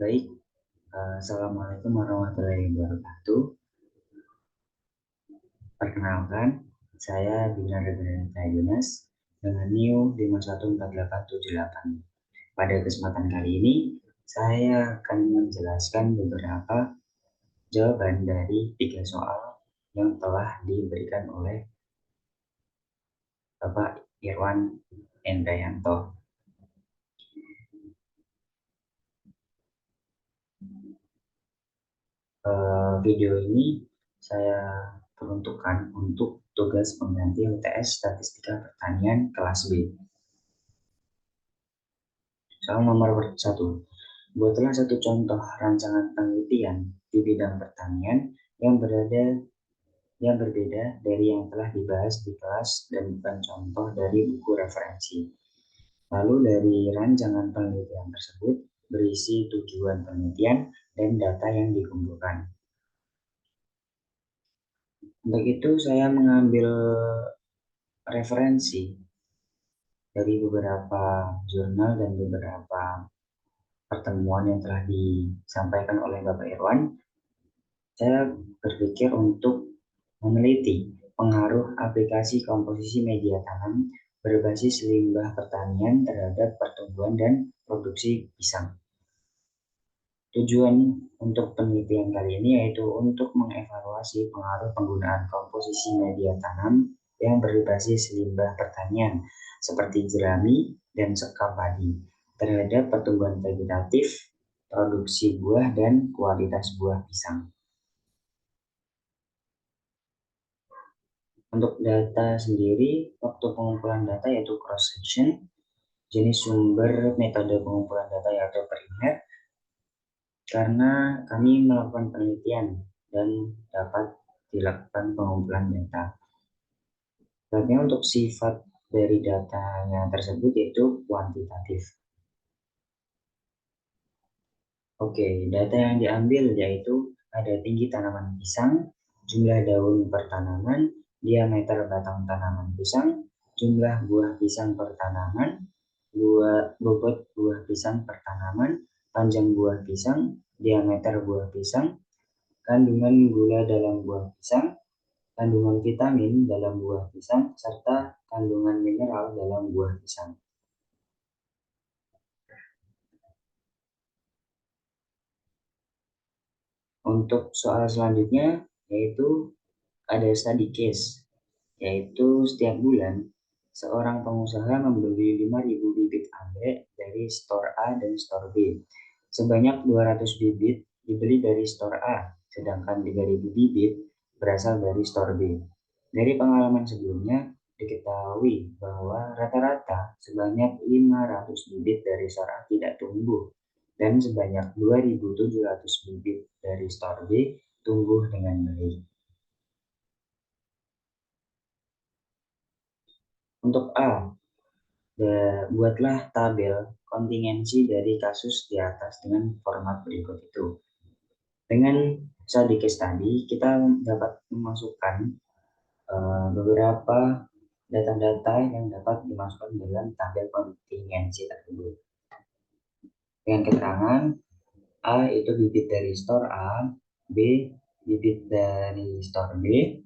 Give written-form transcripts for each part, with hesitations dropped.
Baik, Assalamualaikum warahmatullahi wabarakatuh. Perkenalkan, saya Bima Rebenita Yunus dengan NIU 514878. Pada kesempatan kali ini, saya akan menjelaskan beberapa jawaban dari 3 soal yang telah diberikan oleh Bapak Irwan Endrayanto. Video ini saya peruntukkan untuk tugas pengganti UTS Statistika Pertanian kelas B. Soal nomor 1. Buatlah satu contoh rancangan penelitian di bidang pertanian yang berbeda dari yang telah dibahas di kelas dan bukan contoh dari buku referensi. Lalu dari rancangan penelitian tersebut berisi tujuan penelitian dan data yang dikumpulkan. Untuk itu saya mengambil referensi dari beberapa jurnal dan beberapa pertemuan yang telah disampaikan oleh Bapak Irwan. Saya berpikir untuk meneliti pengaruh aplikasi komposisi media tanam berbasis limbah pertanian terhadap pertumbuhan dan produksi pisang. Tujuan untuk penelitian kali ini yaitu untuk mengevaluasi pengaruh penggunaan komposisi media tanam yang berbasis limbah pertanian seperti jerami dan sekam padi terhadap pertumbuhan vegetatif, produksi buah, dan kualitas buah pisang. Untuk data sendiri, waktu pengumpulan data yaitu cross-section, jenis sumber metode pengumpulan data yaitu primer, karena kami melakukan penelitian dan dapat dilakukan pengumpulan data. Selanjutnya untuk sifat dari datanya tersebut yaitu kuantitatif. Oke, data yang diambil yaitu ada tinggi tanaman pisang, jumlah daun per tanaman, diameter batang tanaman pisang, jumlah buah pisang per tanaman, bobot buah pisang per tanaman, panjang buah pisang, diameter buah pisang, kandungan gula dalam buah pisang, kandungan vitamin dalam buah pisang, serta kandungan mineral dalam buah pisang. Untuk soal selanjutnya yaitu ada study case, yaitu setiap bulan seorang pengusaha membeli 5.000 bibit anggrek dari store A dan store B. Sebanyak 200 bibit dibeli dari store A, sedangkan 3.000 bibit berasal dari store B. Dari pengalaman sebelumnya, diketahui bahwa rata-rata sebanyak 500 bibit dari store A tidak tumbuh dan sebanyak 2.700 bibit dari store B tumbuh dengan baik. Untuk A, buatlah tabel kontingensi dari kasus di atas dengan format berikut itu. Dengan study case tadi, kita dapat memasukkan beberapa data-data yang dapat dimasukkan dalam tabel kontingensi tersebut. Dengan keterangan A itu bibit dari store A, B bibit dari store B,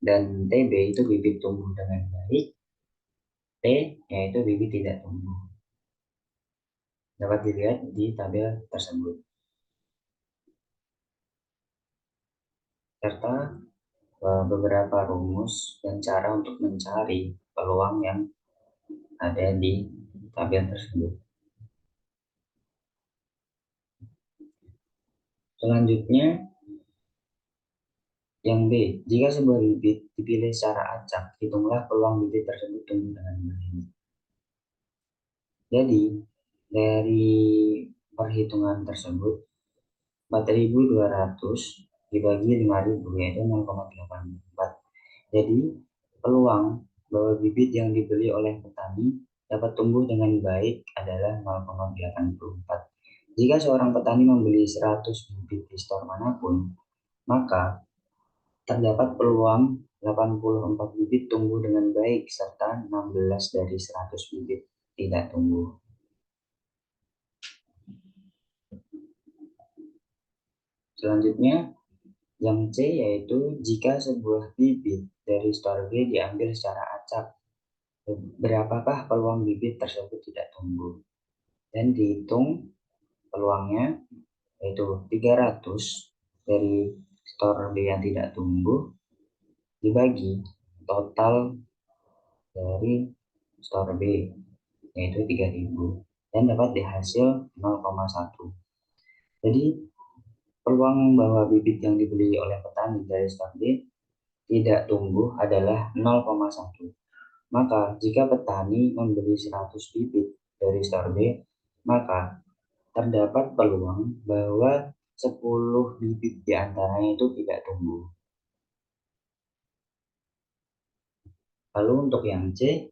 dan TB itu bibit tumbuh dengan baik, T yaitu bibit tidak tumbuh. Dapat dilihat di tabel tersebut. Serta beberapa rumus dan cara untuk mencari peluang yang ada di tabel tersebut. Selanjutnya, yang B, jika sebuah bibit dipilih secara acak, hitunglah peluang bibit tersebut tumbuh dengan baik. Jadi, dari perhitungan tersebut, 4.200 dibagi 5.000 yaitu 0,84. Jadi, peluang bahwa bibit yang dibeli oleh petani dapat tumbuh dengan baik adalah 0,84. Jika seorang petani membeli 100 bibit di store manapun, maka terdapat peluang 84 bibit tumbuh dengan baik serta 16 dari 100 bibit tidak tumbuh. Selanjutnya, yang C yaitu jika sebuah bibit dari store B diambil secara acak, berapakah peluang bibit tersebut tidak tumbuh? Dan dihitung peluangnya yaitu 300 dari store B yang tidak tumbuh dibagi total dari store B yaitu 3000 dan dapat dihasil 0,1. Jadi peluang bahwa bibit yang dibeli oleh petani dari store B tidak tumbuh adalah 0,1. Maka jika petani membeli 100 bibit dari store B, maka terdapat peluang bahwa 10 bibit di antaranya itu tidak tumbuh. Lalu untuk yang C,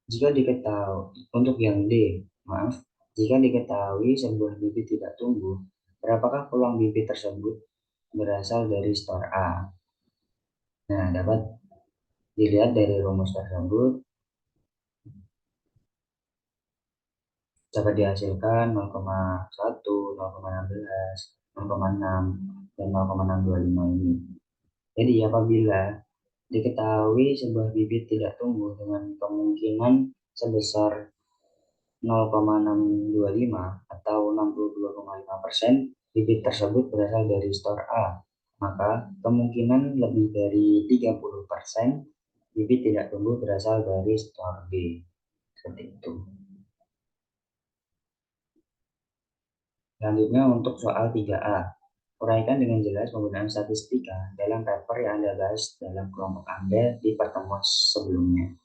jika diketahui untuk yang D, maaf, jika diketahui sebuah bibit tidak tumbuh, berapakah peluang bibit tersebut berasal dari store A? Nah, dapat dilihat dari rumus tersebut dapat dihasilkan 0,1, 0,16, 0,6, dan 0,625 ini. Jadi apabila diketahui sebuah bibit tidak tumbuh dengan kemungkinan sebesar 0,625 atau 62,5%, bibit tersebut berasal dari store A, maka kemungkinan lebih dari 30% bibit tidak tumbuh berasal dari store B. Seperti itu. Selanjutnya untuk soal 3A. Uraikan dengan jelas penggunaan statistika dalam paper yang Anda bahas dalam kelompok Anda di pertemuan sebelumnya.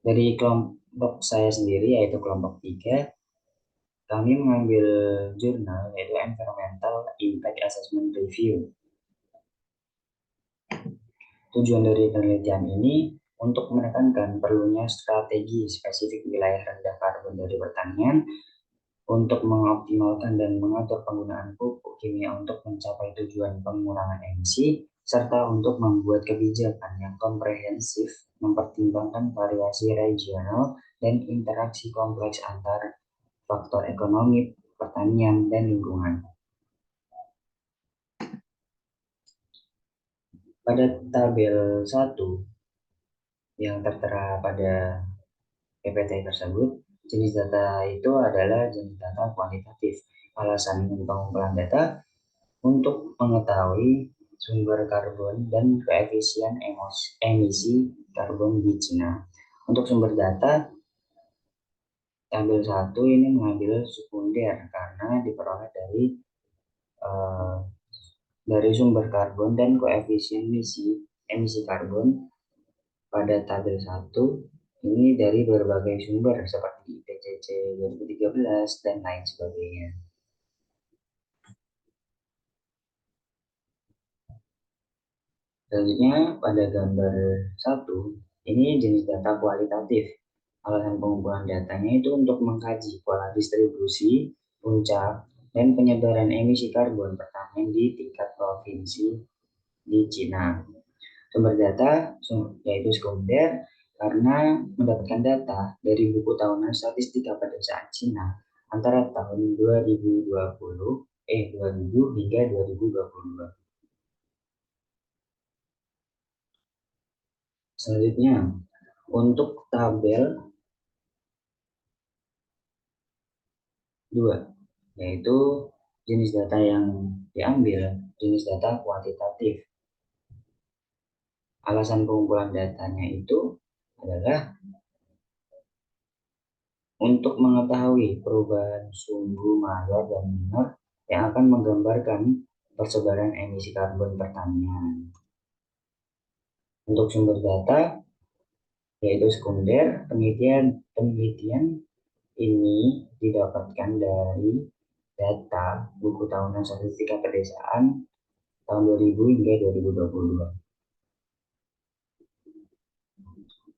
Dari kelompok saya sendiri yaitu kelompok 3, kami mengambil jurnal yaitu Environmental Impact Assessment Review. Tujuan dari penelitian ini untuk menekankan perlunya strategi spesifik wilayah rendah karbon dari pertanian untuk mengoptimalkan dan mengatur penggunaan pupuk kimia untuk mencapai tujuan pengurangan emisi, serta untuk membuat kebijakan yang komprehensif mempertimbangkan variasi regional dan interaksi kompleks antar faktor ekonomi, pertanian, dan lingkungan. Pada tabel 1 yang tertera pada PPT tersebut, jenis data itu adalah jenis data kuantitatif. Alasan pengumpulan data untuk mengetahui sumber karbon dan koefisien emisi karbon di Cina. Untuk sumber data, tabel 1 ini mengambil sekunder karena diperoleh uh, dari sumber karbon dan koefisien emisi karbon pada tabel 1 ini dari berbagai sumber seperti IPCC 2013 dan lain sebagainya. Selanjutnya pada gambar 1 ini jenis data kualitatif. Alasan pengumpulan datanya itu untuk mengkaji pola distribusi, puncak, dan penyebaran emisi karbon pertanian di tingkat provinsi di Cina. Sumber data yaitu sekunder karena mendapatkan data dari buku tahunan statistika pedesaan Cina antara tahun 2000 hingga 2022. Selanjutnya, untuk tabel 2, yaitu jenis data yang diambil, jenis data kuantitatif. Alasan pengumpulan datanya itu adalah untuk mengetahui perubahan suhu mayor dan minor yang akan menggambarkan persebaran emisi karbon pertanian. Untuk sumber data yaitu sekunder, penelitian ini didapatkan dari data buku tahunan statistika pedesaan tahun 2000 hingga 2022.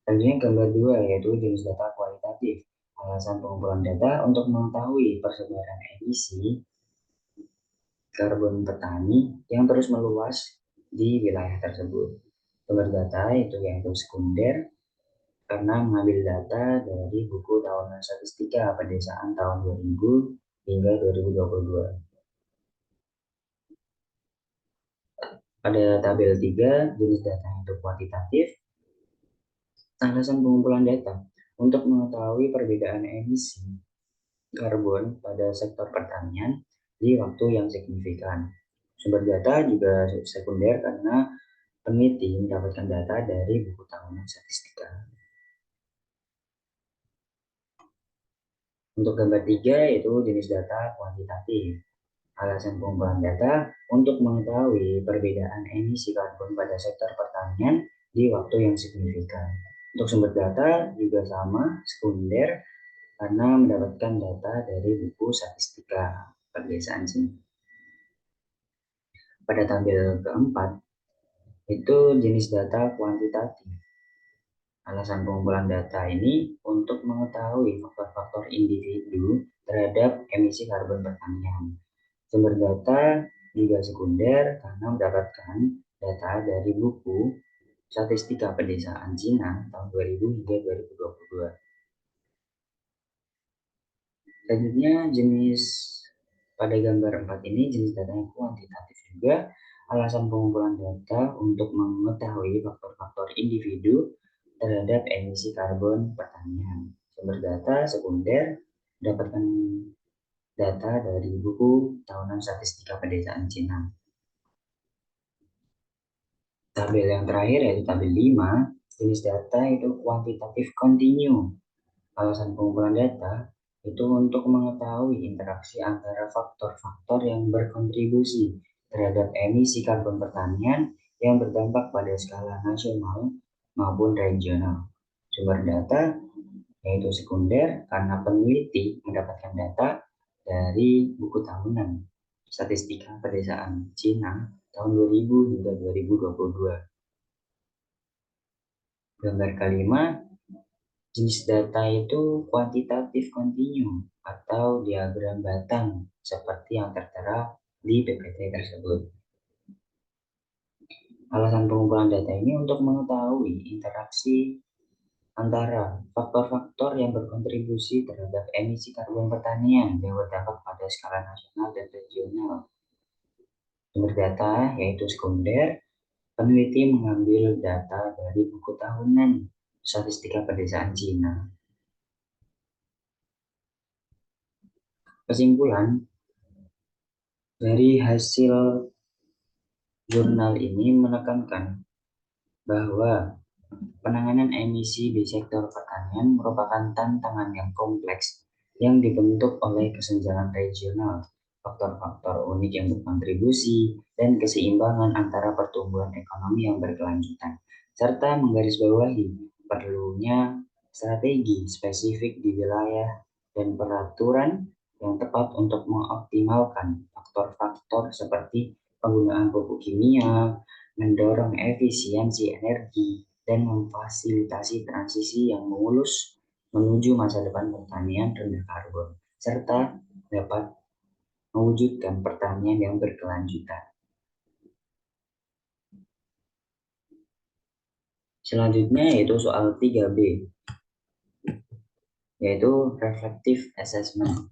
Selanjutnya gambar 2 yaitu jenis data kualitatif. Alasan pengumpulan data untuk mengetahui persebaran emisi karbon petani yang terus meluas di wilayah tersebut. Sumber data itu yaitu sekunder karena mengambil data dari buku tahunan statistika pedesaan tahun 2000 hingga 2022. Pada tabel 3, jenis data itu kuantitatif, alasan pengumpulan data untuk mengetahui perbedaan emisi karbon pada sektor pertanian di waktu yang signifikan. Sumber data juga sekunder karena peneliti mendapatkan data dari buku tahunan statistika. Untuk gambar 3 yaitu jenis data kuantitatif. Alasan pengumpulan data untuk mengetahui perbedaan emisi karbon pada sektor pertanian di waktu yang signifikan. Untuk sumber data juga sama, sekunder, karena mendapatkan data dari buku statistika pedesaan sini. Pada tabel keempat, itu jenis data kuantitatif. Alasan pengumpulan data ini untuk mengetahui faktor-faktor individu terhadap emisi karbon pertanian. Sumber data juga sekunder karena mendapatkan data dari buku Statistika Pedesaan Cina tahun 2000 hingga 2022. Selanjutnya jenis pada gambar 4 ini jenis data yang kuantitatif juga. Alasan pengumpulan data untuk mengetahui faktor-faktor individu terhadap emisi karbon pertanian. Sumber data sekunder mendapatkan data dari buku tahunan statistika pedesaan Cina. Tabel yang terakhir yaitu tabel 5, jenis data itu kuantitatif kontinu. Alasan pengumpulan data itu untuk mengetahui interaksi antara faktor-faktor yang berkontribusi terhadap emisi karbon pertanian yang berdampak pada skala nasional maupun regional. Sumber data yaitu sekunder karena peneliti mendapatkan data dari buku tahunan Statistika Pedesaan Cina tahun 2000 hingga 2022. Gambar kelima, jenis data itu kuantitatif kontinu atau diagram batang seperti yang tertera di PPT tersebut. Alasan pengumpulan data ini untuk mengetahui interaksi antara faktor-faktor yang berkontribusi terhadap emisi karbon pertanian yang berdampak pada skala nasional dan regional. Sumber data yaitu sekunder, peneliti mengambil data dari buku tahunan Statistika Pedesaan Cina. Kesimpulan dari hasil jurnal ini menekankan bahwa penanganan emisi di sektor pertanian merupakan tantangan yang kompleks yang dibentuk oleh kesenjangan regional, faktor-faktor unik yang berkontribusi, dan keseimbangan antara pertumbuhan ekonomi yang berkelanjutan, serta menggarisbawahi perlunya strategi spesifik di wilayah dan peraturan yang tepat untuk mengoptimalkan faktor-faktor seperti penggunaan pupuk kimia, mendorong efisiensi energi, dan memfasilitasi transisi yang mulus menuju masa depan pertanian rendah karbon, serta dapat mewujudkan pertanian yang berkelanjutan. Selanjutnya yaitu soal 3B, yaitu reflective assessment.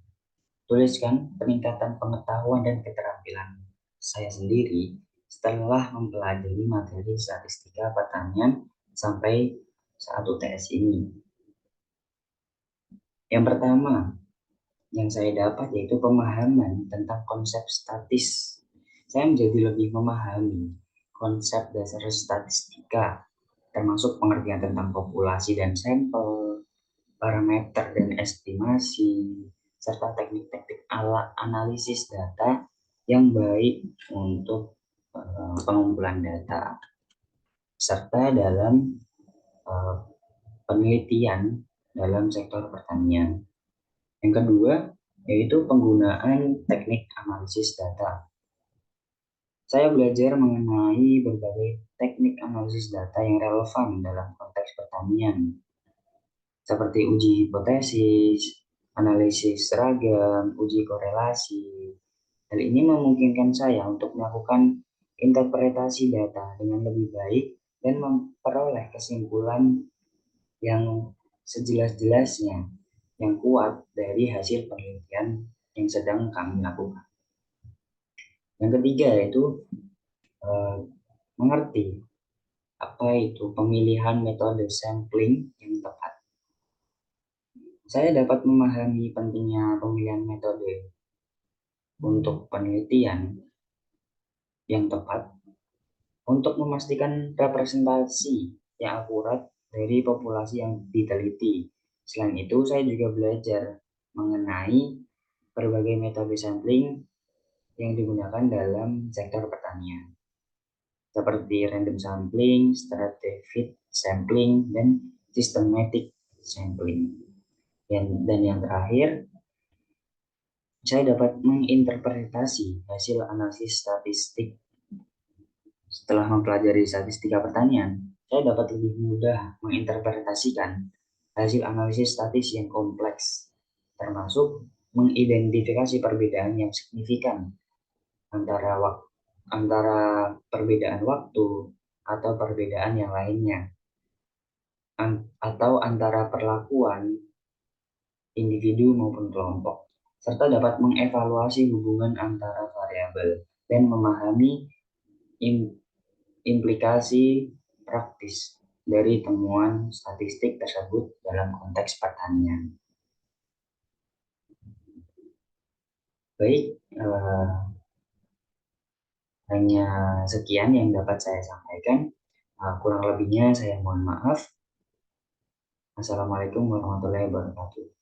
Tuliskan peningkatan pengetahuan dan keterampilan saya sendiri setelah mempelajari materi statistika pertanian sampai saat UTS ini. Yang pertama, yang saya dapat yaitu pemahaman tentang konsep statis. Saya menjadi lebih memahami konsep dasar statistika, termasuk pengertian tentang populasi dan sampel, parameter dan estimasi, serta teknik-teknik analisis data yang baik untuk pengumpulan data, serta dalam uh, penelitian dalam sektor pertanian. Yang kedua, yaitu penggunaan teknik analisis data. Saya belajar mengenai berbagai teknik analisis data yang relevan dalam konteks pertanian, seperti uji hipotesis, analisis seragam, uji korelasi. Hal ini memungkinkan saya untuk melakukan interpretasi data dengan lebih baik dan memperoleh kesimpulan yang sejelas-jelasnya yang kuat dari hasil penelitian yang sedang kami lakukan. Yang ketiga yaitu eh, mengerti apa itu pemilihan metode sampling yang tepat. Saya dapat memahami pentingnya pemilihan metode untuk penelitian yang tepat untuk memastikan representasi yang akurat dari populasi yang diteliti. Selain itu, saya juga belajar mengenai berbagai metode sampling yang digunakan dalam sektor pertanian, seperti random sampling, stratified sampling, dan systematic sampling. Dan yang terakhir, saya dapat menginterpretasi hasil analisis statistik. Setelah mempelajari statistika pertanian, saya dapat lebih mudah menginterpretasikan hasil analisis statis yang kompleks, termasuk mengidentifikasi perbedaan yang signifikan antara antara perbedaan waktu atau perbedaan yang lainnya, atau antara perlakuan individu maupun kelompok, serta dapat mengevaluasi hubungan antara variabel dan memahami implikasi praktis dari temuan statistik tersebut dalam konteks pertanian. Baik, hanya sekian yang dapat saya sampaikan. Kurang lebihnya saya mohon maaf. Assalamualaikum warahmatullahi wabarakatuh.